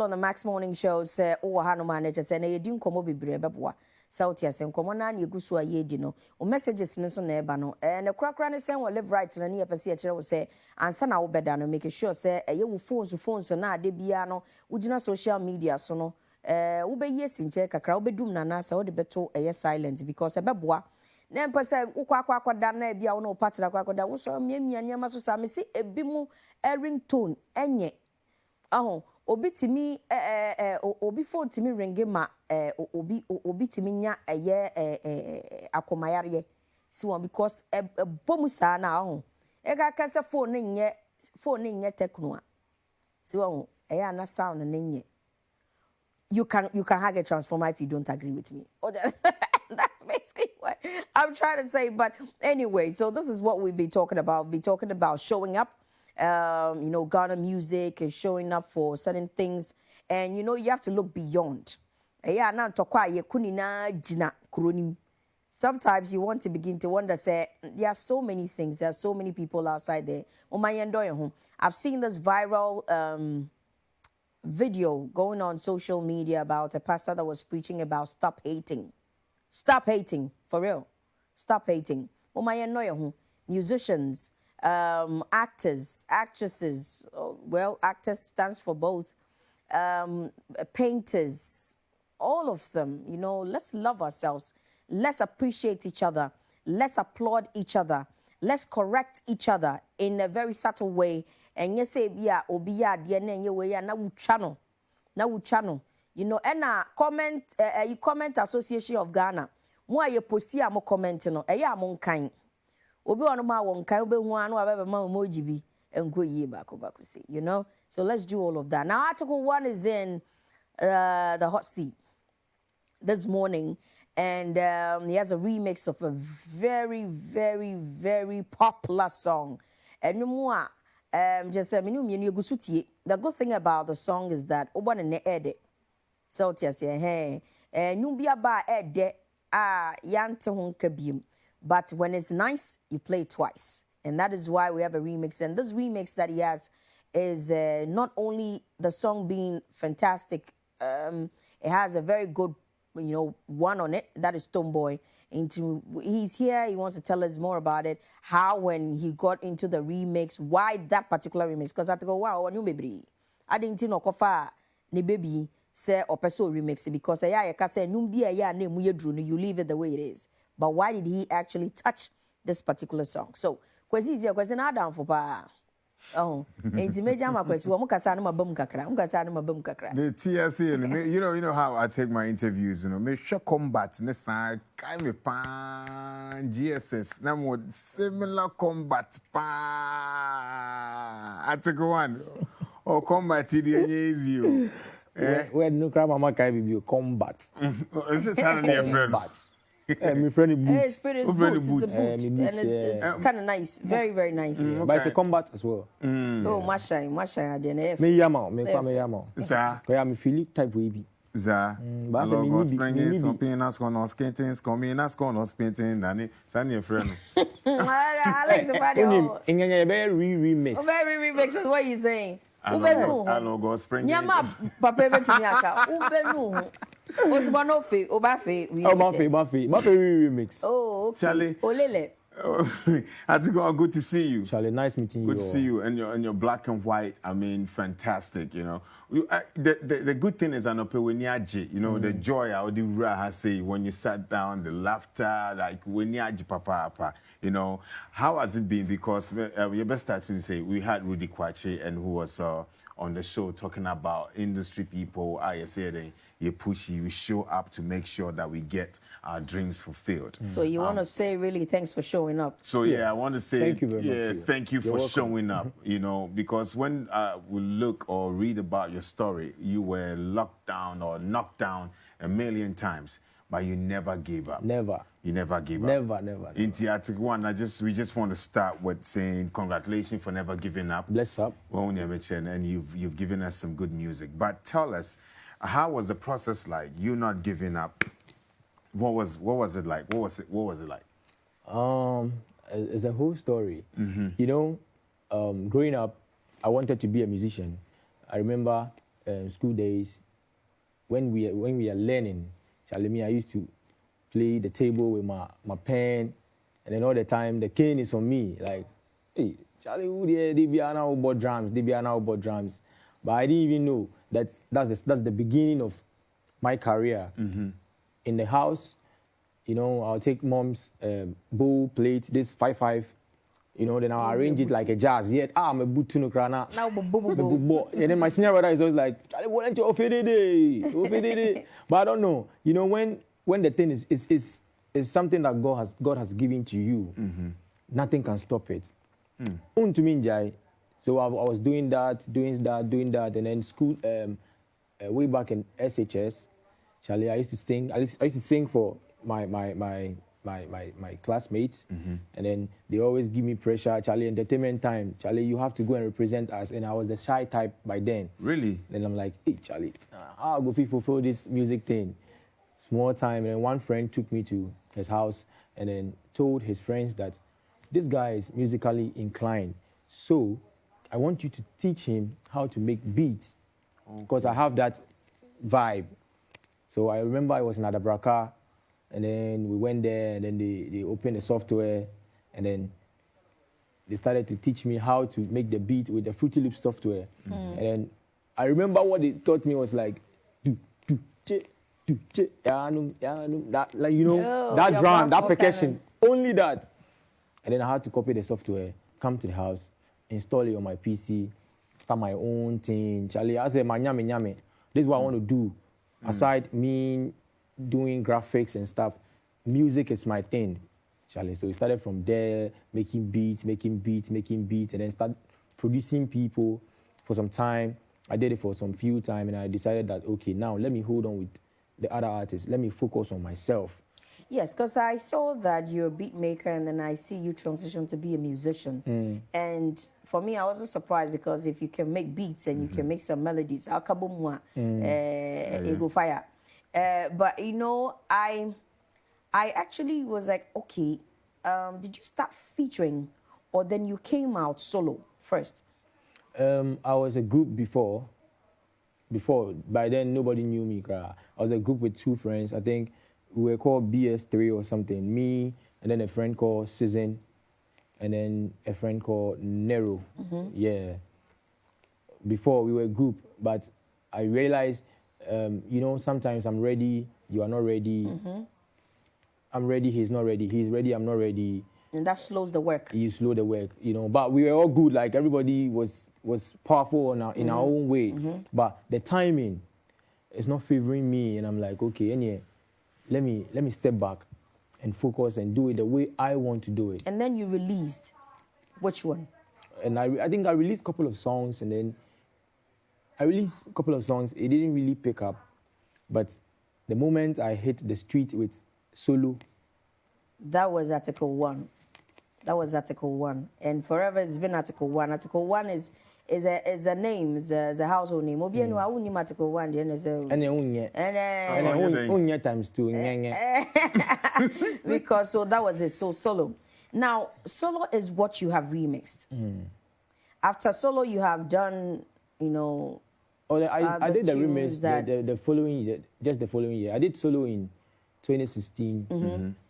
on the Max Morning Show say oh hano manager say na yedi nkomo bebre beboa South yes nkomo na na egusu a yedi no o messages no so na eba no na krakra ne say we live right na ne yepese e kire wo say ansa na wo beda no make sure say ye wo phones na ade bia no ugina social media so no wo be yesi nche kakra wo bedum na na say wo de beto silent because ebeboa na mpese ukwa da na bia wo no patira kwa da wo so miamia nyama so sa me si ebi mu ringtone enye aho obi timi obi phone timi ringe ma obi timi nya akomayare si won because bomu sa na aho e ga kase phone nye techno a si won na sound na nye you can have a transformer if you don't agree with me. That's basically what I'm trying to say. But anyway, so this is what we'll be talking about. We'll be talking about showing up. Ghana music is showing up for certain things. And, you have to look beyond. Sometimes you want to begin to wonder, say, there are so many things. There are so many people outside there. I've seen this viral video going on social media about a pastor that was preaching about stop hating. Stop hating, for real. Stop hating. Musicians, actors, actresses, well, actors stands for both, painters, all of them, let's love ourselves. Let's appreciate each other. Let's applaud each other. Let's correct each other in a very subtle way. And you say, yeah, obiya, na wu channel. Comment, you comment Association of Ghana. Mo aye posti a mo comment no. Eya mo nkan. Obi wonu ma won kan obi hu anu abeba ma emoji bi enko yie bako say, So let's do all of that. Now article 1 is in the hot seat this morning, and he has a remix of a very, very, very popular song. And just the good thing about the song is that oba ne edit. So tia say hey bia ba ede yante ho kabiem, but when it's nice you play it twice, and that is why we have a remix. And this remix that he has is not only the song being fantastic, it has a very good one on it, that is Stonebwoy. He's here, he wants to tell us more about it, how when he got into the remix, why that particular remix, because I have to go wow new baby I didn't know kofa ne baby say or person remix it, because you can say name you leave it the way it is. But why did he actually touch this particular song? So question down for pa. Oh, intimate my question. The TSC, you know how I take my interviews, make sure combat next time kind of pan GSS. Now more similar combat pan. I take one. Or combat TDA when no crime mama can be combat. Is it combat? My friend boots. It's boots. And it's kind of nice. Very, very nice. But it's a combat as well. Oh, Masha, I didn't. Me yama. Sir. Because I'm Philip type baby. Za, but I was springing some peanuts on skating, coming as on spinting, and Sunny friend. I like the video. In a very remix. Very remix is what you're saying. I know go spring. Nyama papa betimiaka. Ubenu. Osbanofe, Obafe. Mafe remix. Oh, okay. Charlie. Olele. I think good to see you. Charlie, nice meeting you. Good to see you, and your black and white. I mean, fantastic. The good thing is the joy I would say when you sat down, the laughter, like when papa. How has it been? Because you best start to say we had Rudy Kwache, and who was on the show talking about industry people. I said you push, you show up to make sure that we get our dreams fulfilled. So you want to say really thanks for showing up. So yeah, I want to say thank you very much. Thank you for showing up. Because when we look or read about your story, you were locked down or knocked down a million times, but you never gave up. Never. You never gave up. Never. In Article 1, we just want to start with saying congratulations for never giving up. Bless up. And you've given us some good music. But tell us, how was the process like? You not giving up. What was it like? What was it like? It's a whole story. Mm-hmm. Growing up, I wanted to be a musician. I remember school days, when we are learning, Charlie, me, I used to play the table with my pen, and then all the time the cane is on me. Like, hey, Charlie, they be now about drums. But I didn't even know that's the beginning of my career. In the house, you know, I'll take mom's bowl plate, this 5-5, you know, then I'll arrange it like a jazz. Yet, I'm a boot to crana. Now, bo. And then my senior brother is always like, Charlie, why don't you offer it? But I don't know. You know, when the thing is something that God has given to you, nothing can stop it. To me, Jai. So I was doing that, and then school, way back in SHS, Charlie, I used to sing for my classmates, and then they always give me pressure. Charlie, entertainment time. Charlie, you have to go and represent us. And I was the shy type by then. Really? Then I'm like, hey, Charlie, I'll go fulfill this music thing. Small time, and then one friend took me to his house and then told his friends that this guy is musically inclined. So I want you to teach him how to make beats, because I have that vibe. So I remember I was in Adabraka, and then we went there, and then they opened the software, and then they started to teach me how to make the beat with the Fruity Loops software. And then I remember what they taught me was like, that, like, you know, that drum, that percussion, only that. And then I had to copy the software, come to the house, install it on my PC, start my own thing. Charlie, I said, nyame. This is what I want to do. Aside me doing graphics and stuff, music is my thing, Charlie. So we started from there, making beats, and then start producing people for some time. I did it for some few time, and I decided that, okay, now let me hold on with the other artists. Let me focus on myself. Yes, because I saw that you're a beat maker, and then I see you transition to be a musician. And for me, I wasn't surprised, because if you can make beats and you can make some melodies, it go fire. But you know, I actually was like, okay, did you start featuring, or then you came out solo first? I was a group before. By then nobody knew me. I was a group with two friends. I think we were called BS3 or something. Me, and then a friend called Season, and then a friend called Nero. Yeah. Before we were a group, but I realized, you know, sometimes I'm ready, you are not ready. I'm ready, he's not ready. He's ready, I'm not ready. And that slows the work. You slow the work, you know. But we were all good. Like, everybody was powerful in our own way. But the timing is not favoring me, and I'm like, okay, anyway, let me step back and focus and do it the way I want to do it. And then you released which one? And I think I released a couple of songs, and then it didn't really pick up. But the moment I hit the street with Solo, that was Article 1. And forever it's been Article 1. Article 1 is a name, is a household name. Obi anu awu ni Article 1 then is a and times 2. Because so that was it. So Solo. Now, Solo is what you have remixed. After Solo, you have done, you know. Oh, I did the remix that the following year, just the following year. I did Solo in 2016,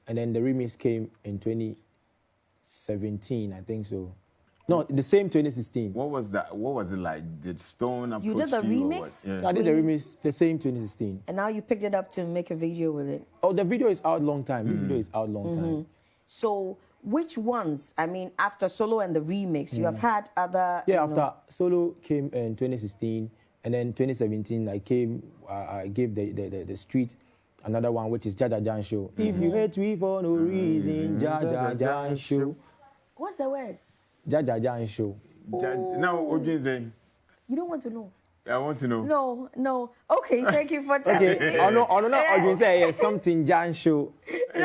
and then the remix came in 2017, I think so. No, the same 2016. What was that? What was it like? Did Stone approach you? You did the remix? Yeah. I did the remix the same 2016. And now you picked it up to make a video with it. Oh, the video is out long time. This video is out long time. So which ones? I mean, after Solo and the remix, you have had other. Yeah, after Solo came in 2016, and then 2017 I gave the street another one, which is Jaja Jan Show. If you hate me for no reason, Jaja Jan Show. What's the word? Jaja Jan Show. Now, what do you say? You don't want to know. I want to know. No. Okay, thank you for telling me. Okay, I say something Jan Show. No.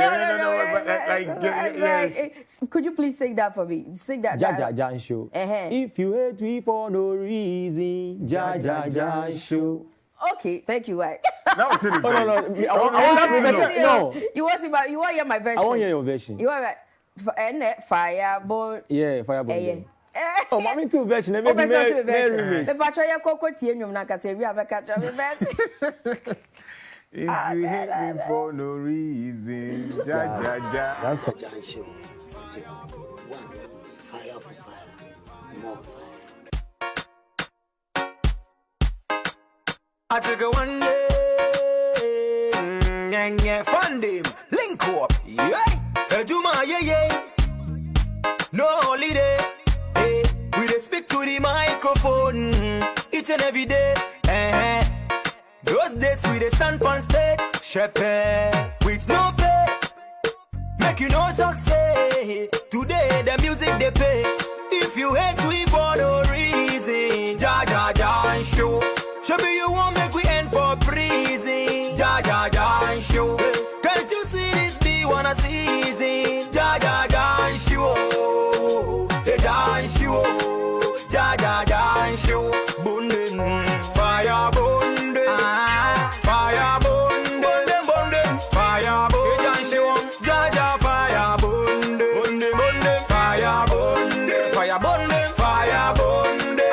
Yes. Could you please sing that for me? Sing that. Jaja Jan Show. If you hate me for no reason, Jaja Jan Show. Okay, thank you. Right. Now it's in the No. I want You want to hear my version? I want to hear your version. You want fire, boy. Yeah, Fireball. Oh, mommy too version. Maybe me patch your cocoa tea and you na kase we have a catch of best. If you hate me for no reason, ja ja ja. That's Show. One, fire for fire, more fire. I took a one day, yeah, fund him, link up, yeah, Juma, yeah, no holiday, hey, we dey speak to the microphone each and every day, those days we dey stand on stage, shepherd, with no pay, make you no shock say, today the music they pay, if you hate we for no reason, ja ja ja and show. Shabby, you won't make we end for prison. Ja, ja, ja, and show. Can't you see this be wanna season? Ja, ja, ja, and show. Ja, and show. Ja, ja, ja, and show. Bundin, fire bundin. Fire bundin, bundin, fire bundin. Ja, and show. Ja, ja, fire bundin. Bundin, bundin, fire bundin. Fire bundin, fire bundin.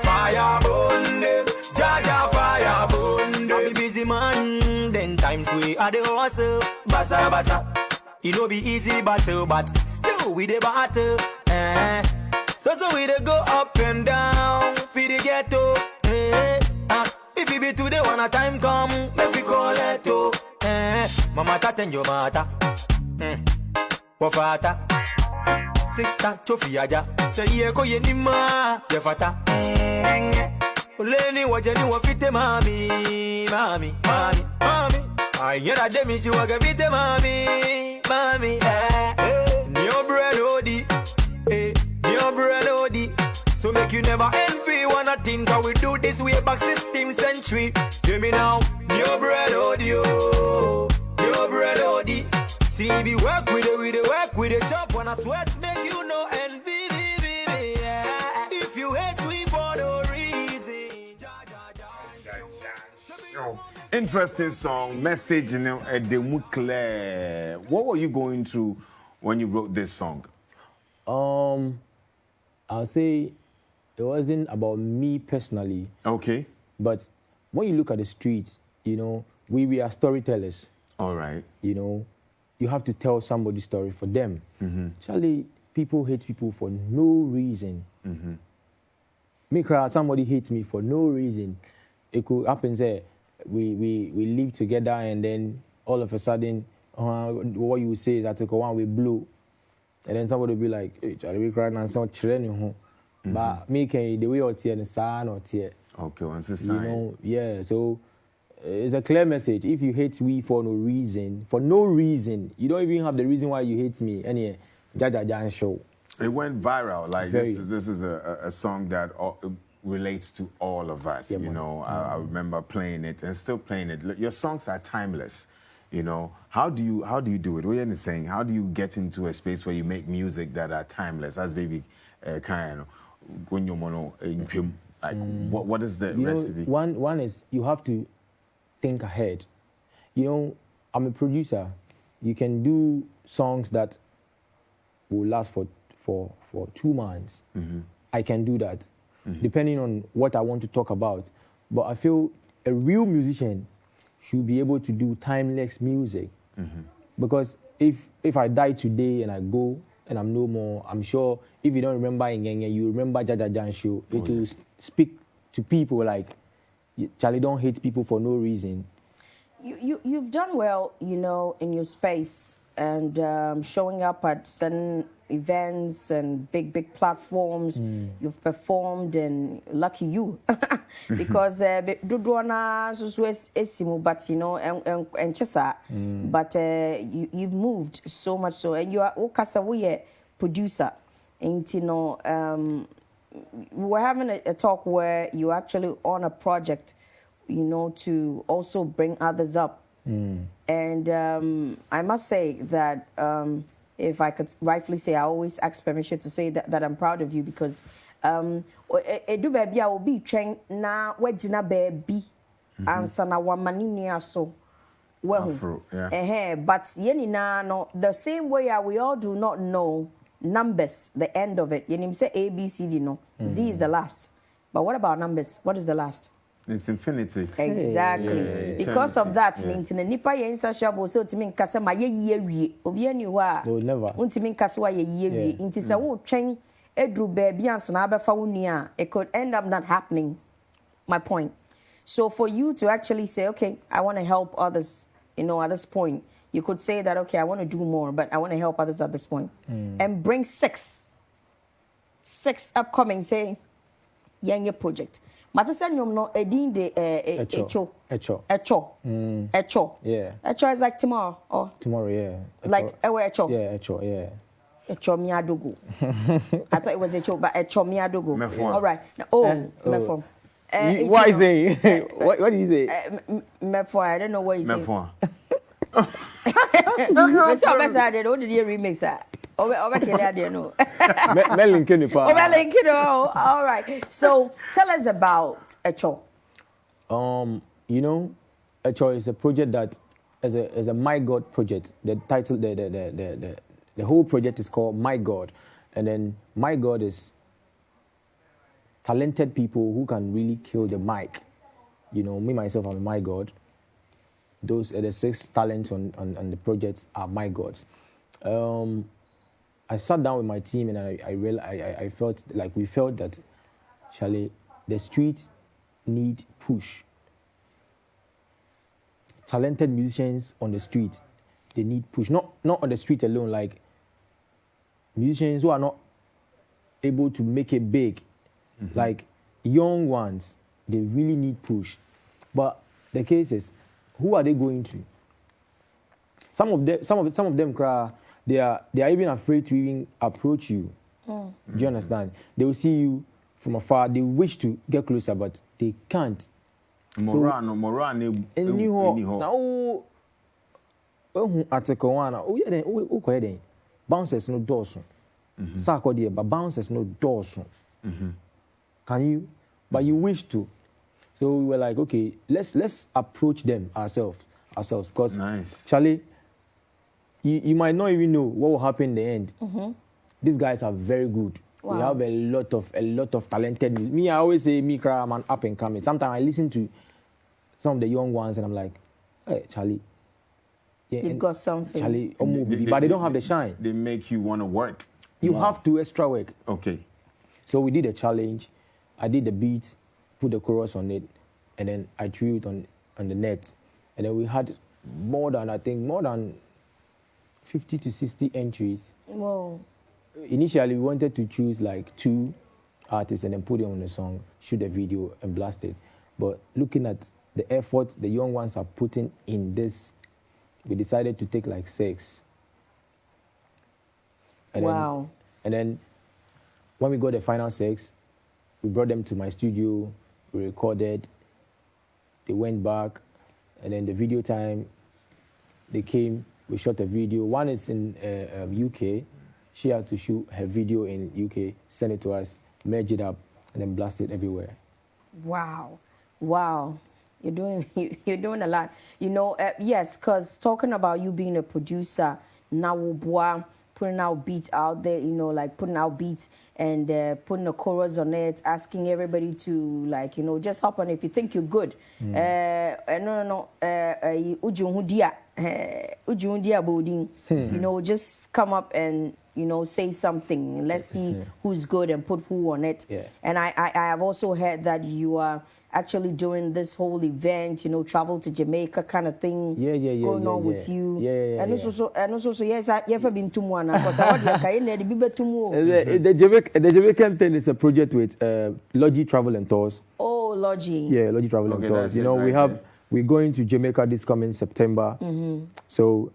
Fire bundin. Jaja fire bund. I be busy man. Then times we are the hustle. Bassa bassa. It no be easy battle, but still we the battle. So we the go up and down. Feed the ghetto. If it be today when a time come, make we call it to. Mama taten yo mata. Wafata. Sixta chofi aja. Say ye ko ye nima. Ye fata. Leni wajeni wafite mami, mami, mami, mami. Ayera demi shi waga fite mami, mami. New bread odi, new bread odi. So make you never envy wanna think how we do this way back 16th century. Hear me now, new bread odi, oh, new bread odi. See we work with it, work with it, chop wanna sweat make you know envy. Yeah. If you hate we for no reason. Interesting song, message in the clear. What were you going through when you wrote this song? I'll say it wasn't about me personally. Okay. But when you look at the streets, you know, we are storytellers. All right. You know, you have to tell somebody's story for them. Charlie, people hate people for no reason. Me cry, somebody hates me for no reason. It could happen, say, we live together and then all of a sudden, what you say is that one we blow. And then somebody will be like, hey, Charlie, we cry and some children. But me, can the way or tear the sun or tear. Okay, once it's signed. You know, yeah, so it's a clear message. If you hate me for no reason, you don't even have the reason why you hate me. Anyway, Jaja show. It went viral. Like Very. this is a song that relates to all of us. Yeah, you man. know, I remember playing it and still playing it. Look, your songs are timeless. You know, how do you do it? What are you saying? How do you get into a space where you make music that are timeless? As baby, kind of when you mono like what is the You recipe? know, one is you have to think ahead. You know, I'm a producer. You can do songs that will last for 2 months. I can do that, depending on what I want to talk about. But I feel a real musician should be able to do timeless music. Because if I die today and I go and I'm no more, I'm sure if you don't remember Ngenge, you remember Jaja Jan show. It will speak to people like, Charlie, don't hate people for no reason. You've done well, you know, in your space and showing up at certain events and big platforms. You've performed, and lucky you, because Dudwana so esimu, but you know, and chesa, but you've moved so much so, and you are okasawe producer, and you know, we were having a talk where you actually on a project, you know, to also bring others up. And I must say that if I could rightfully say, I always ask permission to say that I'm proud of you, because do baby I will be trained na wejina baby answer na wamani so well, yeah. but yenina no the same way we all do not know numbers, the end of it. You know, say A, B, C, D, no. Z is the last. But what about numbers? What is the last? It's infinity. Exactly. Yeah, because of that, yeah. means in the nipa ye insatiable so to mean kasa ma ye wie. Obi ani ho a. They will never. Untimi kasa wa ye wie. Inti se wo twɛn edru baabi anso na abefa wo nua. It could end up not happening. My point. So for you to actually say, okay, I want to help others, you know, at this point, you could say that, okay, I want to do more, but I want to help others at this point. And bring six upcoming, say, young project. Matasa nyom no edin de echo. Yeah. Echo is like tomorrow or Tomorrow, yeah. like echo. Yeah, Echo, yeah. Echo miadogo. I thought it was echo, but echo miadogo. Mefon. All right. Mefon. What is it? What do you say? Mefon. I don't know what you say. Mefon. Me so be say what did you remix that? Over Kelly there no. Melin Kenipa. Over link it all right. So tell us about Echo. You know, Echo is a project that is a My God project. The title, the whole project is called My God, and then My God is talented people who can really kill the mic. You know, me myself, I'm a My God. Those the 6 talents on the project are My Gods. I sat down with my team and I felt like we felt that, Charlie, the streets need push. Talented musicians on the street, they need push. Not on the street alone, like musicians who are not able to make it big, like young ones, they really need push. But the case is, who are they going to? Some of them cry. They are even afraid to even approach you. Do you understand? They will see you from afar. They wish to get closer, but they can't. Morano. Now, article one. Oh yeah, then bouncers no doors. Sakodi, but bouncers no doors. Can you? But you wish to. So we were like, okay, let's approach them ourselves because Nice. Charlie, you might not even know what will happen in the end. These guys are very good. Wow. We have a lot of talented. Me, I always say, me, I'm an up and coming. Sometimes I listen to some of the young ones and I'm like, hey, Charlie. Yeah, You've got something. Charlie, but they don't have the shine. They make you want to work. You have to extra work. Okay. So we did a challenge. I did the beats, put the chorus on it, and then I threw it on the net. And then we had more than 50 to 60 entries. Whoa. Initially, we wanted to choose like 2 artists and then put them on the song, shoot a video, and blast it. But looking at the effort the young ones are putting in this, we decided to take like 6. Wow. And then when we got the final 6, we brought them to my studio, we recorded, they went back, and then the video time, they came, we shot a video. One is in UK. She had to shoot her video in UK, send it to us, merge it up, and then blast it everywhere. Wow. You're doing a lot. You know, yes, because talking about you being a producer, now putting out beats out there, you know, like putting out beats and putting a chorus on it, asking everybody to, like, you know, just hop on if you think you're good. You know, just come up and, you know, say something. Let's see who's good and put who on it. Yeah. And I have also heard that you are actually doing this whole event, you know, travel to Jamaica kind of thing. Going on with you. And also, yes, I ever been to one. The Jamaican thing is a project with Logi Travel and Tours. Oh, Logi. Yeah, Logi Travel and Tours. that's You it know, right we're going to Jamaica this coming September. So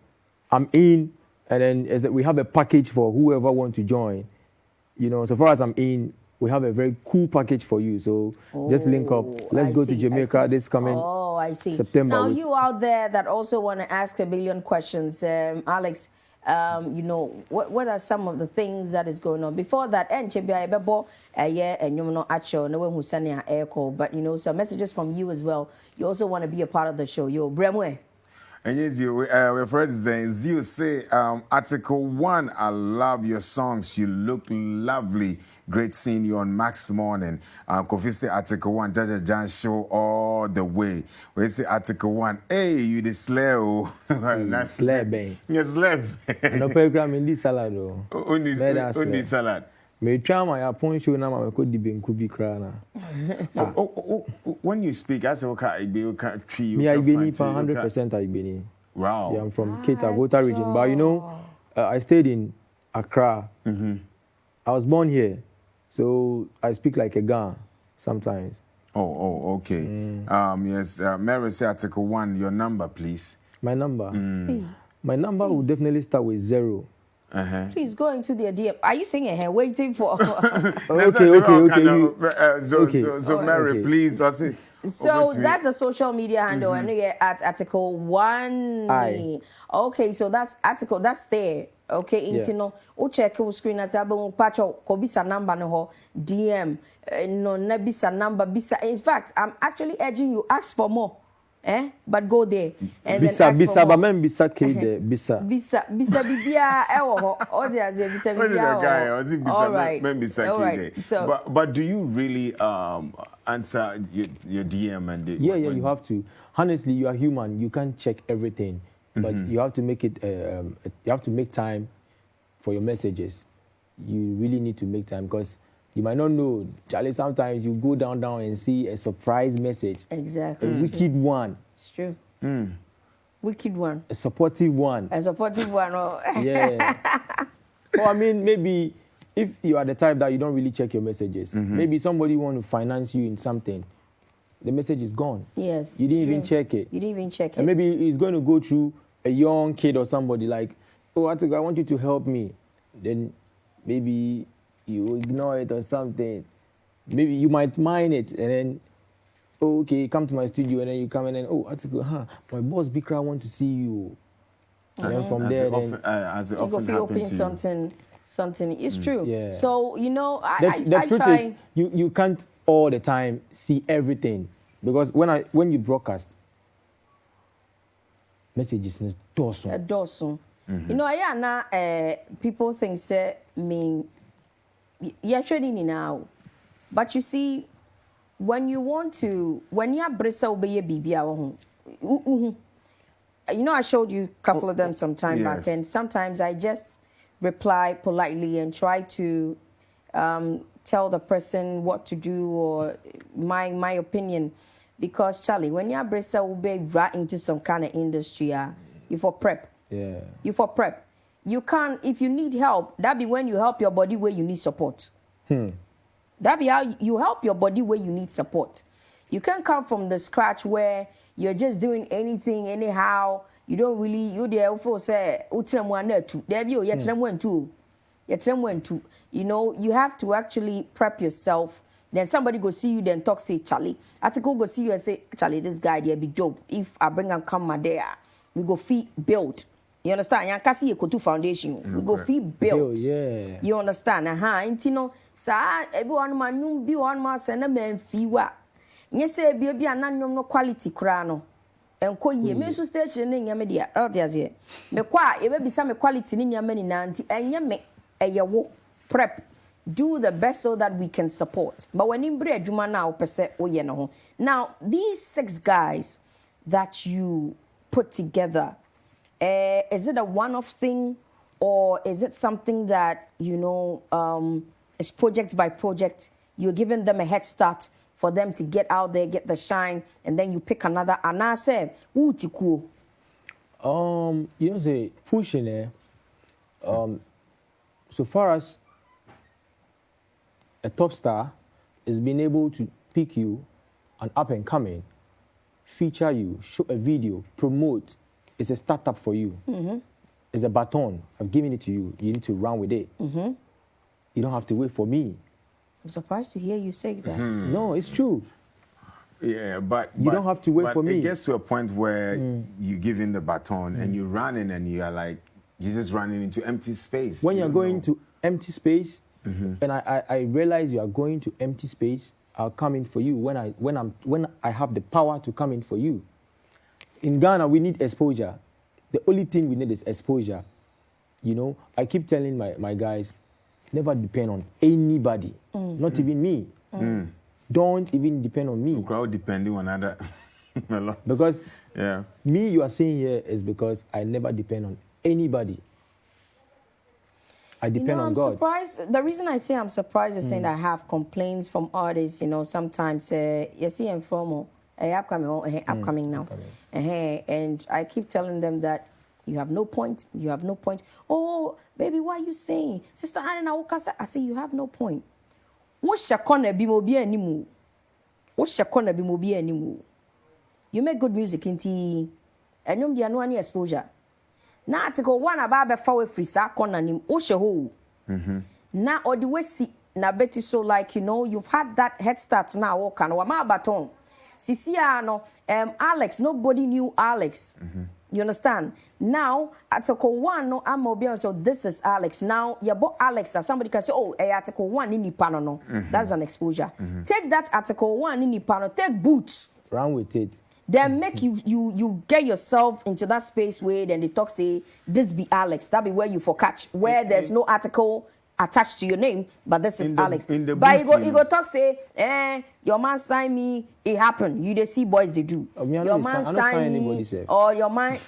I'm in, and then we have a package for whoever wants to join. You know, so far as I'm in, we have a very cool package for you. So just link up. Let's go to Jamaica this coming September. Now, you out there that also want to ask a billion questions, Alex, you know, what are some of the things that is going on? Before that, but, you know, some messages from you as well. You also want to be a part of the show. Yo, Bremwe. And yes, we're friends saying, Zio say, Article 1, I love your songs. You look lovely. Great seeing you on Max Morning. Kofi say Article 1, Jaja Jan show all the way. We say Article 1, hey, you the slave. That's slab, eh? Yes, slave. No program in this salad, though. Only salad. Me try my appointment show now. I could be krana. When you speak, I say, okay, you can't treat you. Me, I been 100%. I been. Wow. Yeah, I'm from Ketagota region, but you know, I stayed in Accra. Mm-hmm. I was born here, so I speak like a Ga sometimes. Oh, okay. Yes, Mary say Article 1, your number, please. My number? My number will definitely start with 0. Please go into their DM. Are you singing here? Waiting for. Okay. So Mary, please, I say. So that's the social media handle, and you're at Article 1. Aye. Okay, so that's article. That's there. Okay, Yeah. intino. O check your screen as abo pacho kobisa number no ho DM. No nebisa number bisa. In fact, I'm actually urging you ask for more. But go there and then ask for more. Bisa kede bisa. Bisa bibia ewo ho. Bisa bibia. All right. So, but do you really answer your DM and yeah, you have to. Honestly, you are human. You can't check everything, but you have to make it. You have to make time for your messages. You really need to make time because you might not know, Charlie. Sometimes you go down and see a surprise message. Exactly. A wicked one. It's true. Wicked one. A supportive one. Oh. Yeah. Or I mean, maybe if you are the type that you don't really check your messages, maybe somebody want to finance you in something, the message is gone. Yes. You didn't even check it. And maybe he's going to go through a young kid or somebody like, oh, I want you to help me. Then maybe you ignore it or something. Maybe you might mind it and then, oh, okay, come to my studio and then you come and then, oh, my boss Bikra want to see you. And then from there, as it often happens to something. It's true. Yeah. So, you know, the truth try. is you can't all the time see everything because when you broadcast, messages is dorsum. You know, people think say you're trading now, but you see, when you are brisa obey bibia you know, I showed you a couple of them some time back, and sometimes I just reply politely and try to tell the person what to do or my opinion, because Charlie, when you're brisa obey right into some kind of industry, you for prep. Yeah. You for prep. You can't, if you need help, that be when you help your body where you need support. That be how you help your body where you need support. You can't come from the scratch where you're just doing anything anyhow. You don't really, you there for say, you know, you have to actually prep yourself. Then somebody go see you, then talk, say, Charlie. Article go see you and say, Charlie, this guy there be dope. If I bring him come my there, we go feet build. You understand? You can't see a Kotu foundation. We go feet built. Yeah. You understand? And you know, sa everyone man be one man send a man fiwa. You say be a no quality crano. And ko ye me so station in Yamedia. Oh, there's here. Me qua, it be some quality in your many nanti, and you make a wo prep. Do the best so that we can support. But when in bread, you man now per se, oh, you know. Now, these 6 guys that you put together, is it a one-off thing, or is it something that, you know, is project by project? You're giving them a head start for them to get out there, get the shine, and then you pick another. And I say, ooh, tiku. You know, say pushing so far as a top star is being able to pick you, an up and coming, feature you, show a video, promote. It's a startup for you. It's a baton. I've given it to you. You need to run with it. You don't have to wait for me. I'm surprised to hear you say that. No, it's true. Yeah, but you don't have to wait for me. It gets to a point where you give in the baton and you're running and you're like, you're just running into empty space. When you're going to empty space, and I realize you are going to empty space, I'll come in for you when I have the power to come in for you. in Ghana, we need exposure. The only thing we need is exposure. You know, I keep telling my guys, never depend on anybody, not even me. Don't even depend on me. Crowd depending on other. A lot. Because Yeah. me, you are saying here is because I never depend on anybody. I depend on I'm God. surprised. The reason I say I'm surprised is saying that I have complaints from artists. You know, sometimes you see informal, upcoming now, and I keep telling them that you have no point. You have no point. Oh, baby, why are you saying, Sister Anna? I say you have no point. What's your corner be mobi anymore? What's your corner be mobi anymore? You make good music inti, and you no any exposure. Na article 1 about befa free sa corner nim o she ho. Na or the way see na beti so like you know you've had that head start now walk and wa ma baton. Sisia no Alex, nobody knew Alex. You understand? Now article 1 no I'm obi so this is Alex. Now you bought Alex and somebody can say oh article 1 in nipa no. That's an exposure. Take that article 1 in nipa no, take Boots. Run with it. Then make you get yourself into that space where then they talk say this be Alex. That be where you for catch where there's no article attached to your name, but this is Alex. But you go talk say your man sign me, it happened. You they see boys they do. Your man sign me or your man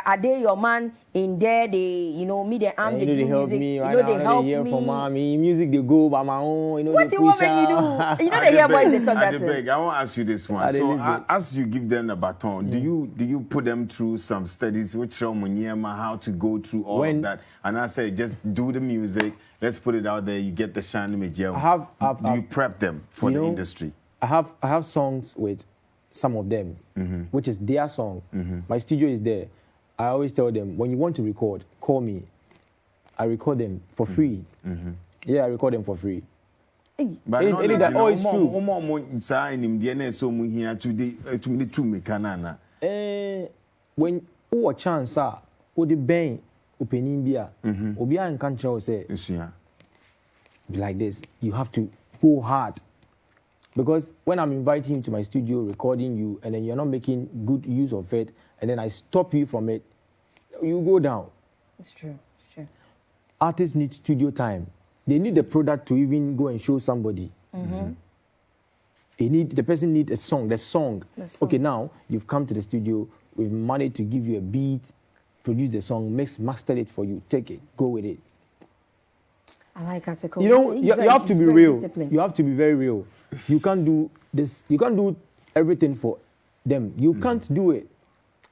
are they your man in there they you know me they am they do music. Me, you right know now, they help hear me. From mommy, music they go by my own. You know What they you want me to do? You know they hear boys they talk that thing. I want to ask you this one. So as you give them the baton, do you put them through some studies which show how to go through all of that? And I say just do the music. Let's put it out there. You get the shine image. Do you prep them for the industry? I have songs with some of them, which is their song. My studio is there. I always tell them when you want to record, call me. I record them for free. Yeah, I record them for free. But it's true. When a chance the bang opening beer, obi an kan say like this, you have to go hard. Because when I'm inviting you to my studio, recording you, and then you're not making good use of it, and then I stop you from it, you go down. It's true. It's true. Artists need studio time. They need the product to even go and show somebody. The person needs a song, the song. Okay, now you've come to the studio, we've managed to give you a beat, produce the song, master it for you, take it, go with it. I like article. You know, you have to be real. You have to be very real. You can't do this. You can't do everything for them. You can't do it.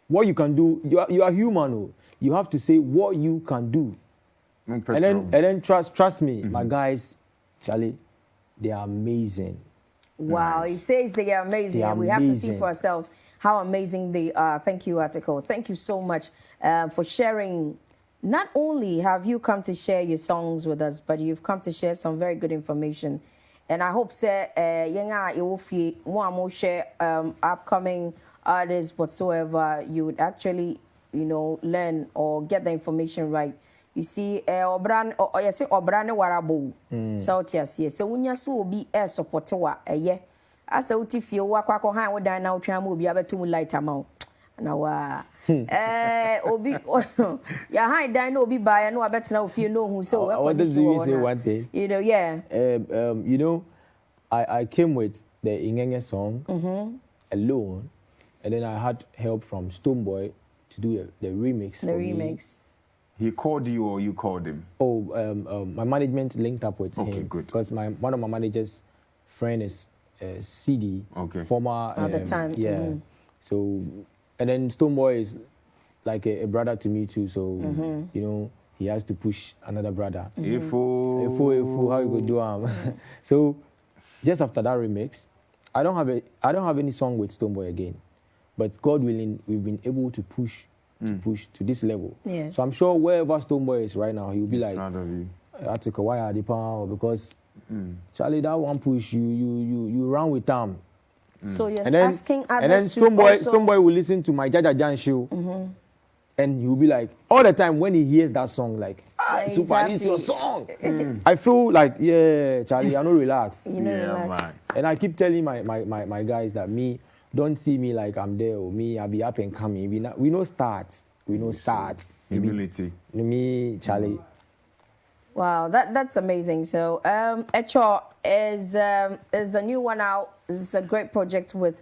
What you can do, you are human. Oh. You have to say what you can do. And then trust me, my guys, Charlie, they are amazing. Wow, he says they are amazing, and we have to see for ourselves how amazing they are. Thank you, Article. Thank you so much for sharing. Not only have you come to share your songs with us, but you've come to share some very good information. And I hope you will share upcoming artists whatsoever. You would actually, you know, learn or get the information right. You see, Obran warabo. South yes. So when you so be support wa as a utifio wakwa han wodan na utwa ma obi abetum light amount. Na obi ya han dan na obi buy no abetena ofie no hu so I want to say one thing. You know, yeah. You know, I came with the Ingenge song alone, and then I had help from Stonebwoy to do the remix. Me. He called you or you called him? Oh, my management linked up with him. Okay, good. Because one of my managers' friend is CD, former at the time. Yeah. So, and then Stonebwoy is like a brother to me too. So you know, he has to push another brother. Ifo, how you go do So, just after that remix, I don't have any song with Stonebwoy again, but God willing, we've been able to push to this level. Yes. So I'm sure wherever Stonebwoy is right now, he'll be like, proud of you. Article, why are they power? Because Charlie, that one push you run with them. So you're and then, asking others and then Stonebwoy will listen to my Jaja Jan show, and he'll be like, all the time when he hears that song, like, Super, this is your song. I feel like, yeah, Charlie, I know relax. Relax. Man. And I keep telling my guys that me, don't see me like I'm there. Or me, I'll be up and coming. We know start. We know start. Humility. Me, Charlie. Wow, that's amazing. So, Echo is the new one out. This is a great project with